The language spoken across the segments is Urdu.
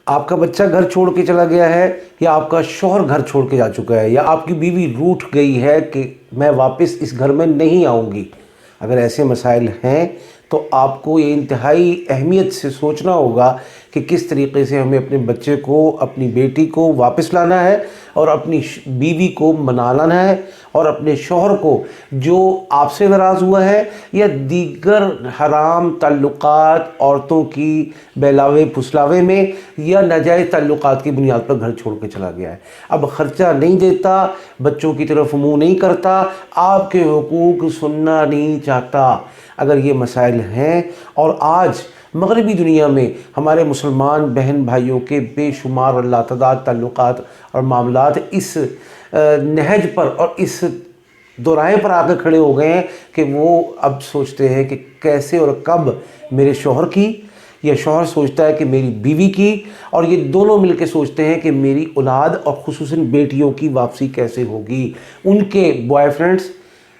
آپ کا بچہ گھر چھوڑ کے چلا گیا ہے، یا آپ کا شوہر گھر چھوڑ کے جا چکا ہے، یا آپ کی بیوی روٹھ گئی ہے کہ میں واپس اس گھر میں نہیں آؤں گی، اگر ایسے مسائل ہیں تو آپ کو یہ انتہائی اہمیت سے سوچنا ہوگا کہ کس طریقے سے ہمیں اپنے بچے کو، اپنی بیٹی کو واپس لانا ہے، اور اپنی بیوی کو منانا ہے، اور اپنے شوہر کو جو آپ سے ناراض ہوا ہے یا دیگر حرام تعلقات، عورتوں کی بہلاوے پھسلاوے میں یا ناجائز تعلقات کی بنیاد پر گھر چھوڑ کے چلا گیا ہے، اب خرچہ نہیں دیتا، بچوں کی طرف منہ نہیں کرتا، آپ کے حقوق سننا نہیں چاہتا، اگر یہ مسائل ہیں، اور آج مغربی دنیا میں ہمارے مسلمان بہن بھائیوں کے بے شمار اور لاتعداد تعلقات اور معاملات اس نہج پر اور اس دوراہے پر آ کر کھڑے ہو گئے ہیں کہ وہ اب سوچتے ہیں کہ کیسے اور کب میرے شوہر کی، یا شوہر سوچتا ہے کہ میری بیوی کی، اور یہ دونوں مل کے سوچتے ہیں کہ میری اولاد اور خصوصاً بیٹیوں کی واپسی کیسے ہوگی۔ ان کے بوائے فرینڈز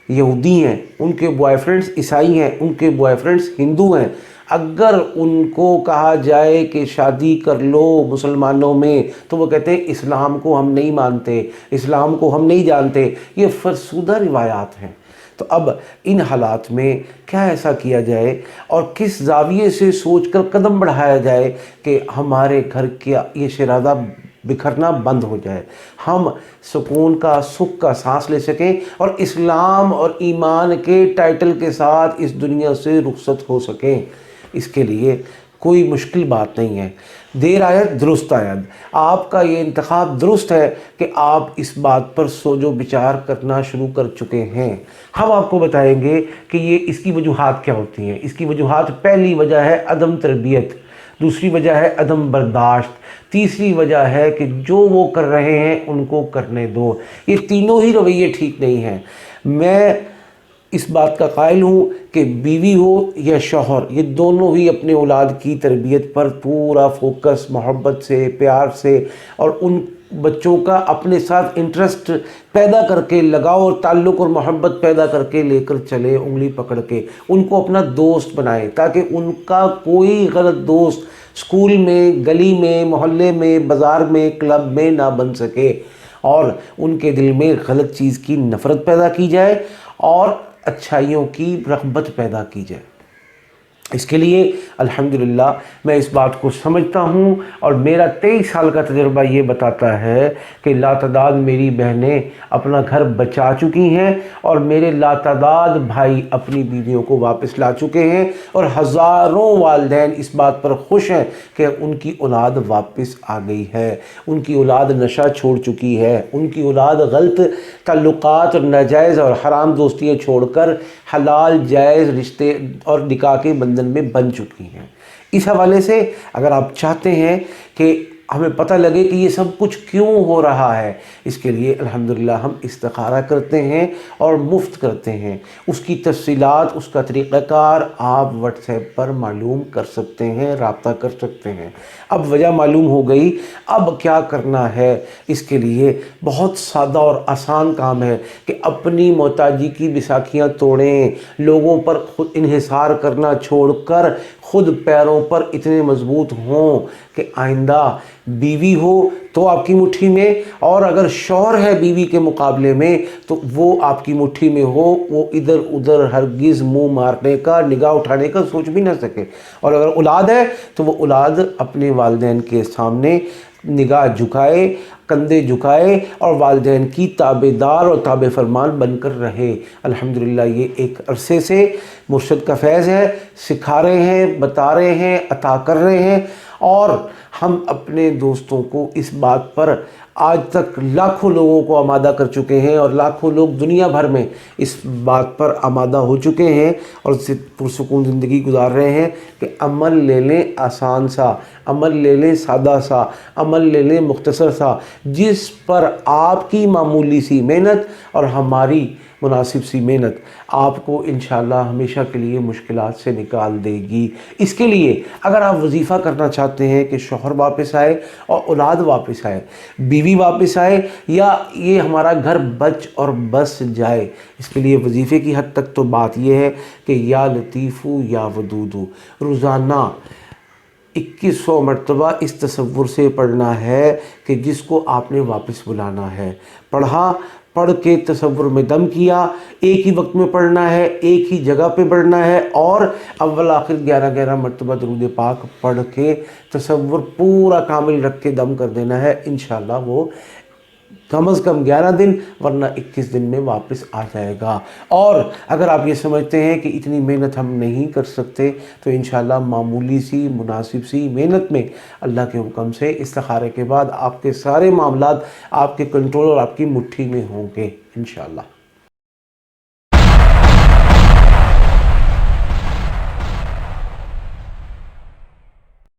یہودی ہیں، ان کے بوائے فرینڈز عیسائی ہیں، ان کے بوائے فرینڈز ہندو ہیں، اگر ان کو کہا جائے کہ شادی کر لو مسلمانوں میں تو وہ کہتے ہیں اسلام کو ہم نہیں مانتے، اسلام کو ہم نہیں جانتے، یہ فرسودہ روایات ہیں۔ تو اب ان حالات میں کیا ایسا کیا جائے اور کس زاویے سے سوچ کر قدم بڑھایا جائے کہ ہمارے گھر کا یہ شیرازہ بکھرنا بند ہو جائے، ہم سکون کا، سکھ کا سانس لے سکیں، اور اسلام اور ایمان کے ٹائٹل کے ساتھ اس دنیا سے رخصت ہو سکیں۔ اس کے لیے کوئی مشکل بات نہیں ہے، دیر آید درست آید، آپ کا یہ انتخاب درست ہے کہ آپ اس بات پر سوچ و بچار کرنا شروع کر چکے ہیں۔ ہم آپ کو بتائیں گے کہ یہ اس کی وجوہات کیا ہوتی ہیں۔ اس کی وجوہات، پہلی وجہ ہے عدم تربیت، دوسری وجہ ہے عدم برداشت، تیسری وجہ ہے کہ جو وہ کر رہے ہیں ان کو کرنے دو۔ یہ تینوں ہی رویے ٹھیک نہیں ہیں۔ میں اس بات کا قائل ہوں کہ بیوی ہو یا شوہر، یہ دونوں ہی اپنے اولاد کی تربیت پر پورا فوکس، محبت سے، پیار سے، اور ان بچوں کا اپنے ساتھ انٹرسٹ پیدا کر کے، لگاؤ اور تعلق اور محبت پیدا کر کے لے کر چلے، انگلی پکڑ کے ان کو اپنا دوست بنائے، تاکہ ان کا کوئی غلط دوست اسکول میں، گلی میں، محلے میں، بازار میں، کلب میں نہ بن سکے، اور ان کے دل میں غلط چیز کی نفرت پیدا کی جائے اور اچھائیوں کی رغبت پیدا کی جائے۔ اس کے لیے الحمدللہ میں اس بات کو سمجھتا ہوں، اور میرا 23 سال کا تجربہ یہ بتاتا ہے کہ لاتعداد میری بہنیں اپنا گھر بچا چکی ہیں، اور میرے لاتعداد بھائی اپنی بیویوں کو واپس لا چکے ہیں، اور ہزاروں والدین اس بات پر خوش ہیں کہ ان کی اولاد واپس آ گئی ہے، ان کی اولاد نشہ چھوڑ چکی ہے، ان کی اولاد غلط تعلقات اور ناجائز اور حرام دوستیاں چھوڑ کر حلال جائز رشتے اور نکاح کے بندھن میں بن چکی ہیں۔ اس حوالے سے اگر آپ چاہتے ہیں کہ ہمیں پتہ لگے کہ یہ سب کچھ کیوں ہو رہا ہے، اس کے لیے الحمدللہ ہم استخارہ کرتے ہیں اور مفت کرتے ہیں۔ اس کی تفصیلات، اس کا طریقہ کار آپ واٹس ایپ پر معلوم کر سکتے ہیں، رابطہ کر سکتے ہیں۔ اب وجہ معلوم ہو گئی، اب کیا کرنا ہے؟ اس کے لیے بہت سادہ اور آسان کام ہے کہ اپنی محتاجی کی بیساکھیاں توڑیں، لوگوں پر خود انحصار کرنا چھوڑ کر خود پیروں پر اتنے مضبوط ہوں کہ آئندہ بیوی ہو تو آپ کی مٹھی میں، اور اگر شوہر ہے بیوی کے مقابلے میں تو وہ آپ کی مٹھی میں ہو، وہ ادھر ادھر ہرگز منہ مارنے کا، نگاہ اٹھانے کا سوچ بھی نہ سکے، اور اگر اولاد ہے تو وہ اولاد اپنے والدین کے سامنے نگاہ جھکائے، کندھے جھکائے، اور والدین کی تابع دار اور تابع فرمان بن کر رہے۔ الحمدللہ یہ ایک عرصے سے مرشد کا فیض ہے، سکھا رہے ہیں، بتا رہے ہیں، عطا کر رہے ہیں، اور ہم اپنے دوستوں کو اس بات پر آج تک لاکھوں لوگوں کو آمادہ کر چکے ہیں، اور لاکھوں لوگ دنیا بھر میں اس بات پر آمادہ ہو چکے ہیں اور پرسکون زندگی گزار رہے ہیں کہ عمل لے لیں آسان سا، عمل لے لیں سادہ سا، عمل لے لیں مختصر سا، جس پر آپ کی معمولی سی محنت اور ہماری مناسب سی محنت آپ کو انشاءاللہ ہمیشہ کے لیے مشکلات سے نکال دے گی۔ اس کے لیے اگر آپ وظیفہ کرنا چاہتے ہیں کہ شوہر واپس آئے اور اولاد واپس آئے، بیوی واپس آئے، یا یہ ہمارا گھر بچ اور بس جائے، اس کے لیے وظیفے کی حد تک تو بات یہ ہے کہ یا لطیفو یا ودودو، روزانہ 2100 مرتبہ اس تصور سے پڑھنا ہے کہ جس کو آپ نے واپس بلانا ہے۔ پڑھا، پڑھ کے تصور میں دم کیا، ایک ہی وقت میں پڑھنا ہے، ایک ہی جگہ پہ پڑھنا ہے، اور اول آخر 11 مرتبہ درود پاک پڑھ کے تصور پورا کامل رکھ کے دم کر دینا ہے۔ انشاءاللہ وہ کم از کم 11 دن ورنہ 21 دن میں واپس آ جائے گا۔ اور اگر آپ یہ سمجھتے ہیں کہ اتنی محنت ہم نہیں کر سکتے تو انشاءاللہ معمولی سی مناسب سی محنت میں اللہ کے حکم سے استخارے کے بعد آپ کے سارے معاملات آپ کے کنٹرول اور آپ کی مٹھی میں ہوں گے انشاءاللہ۔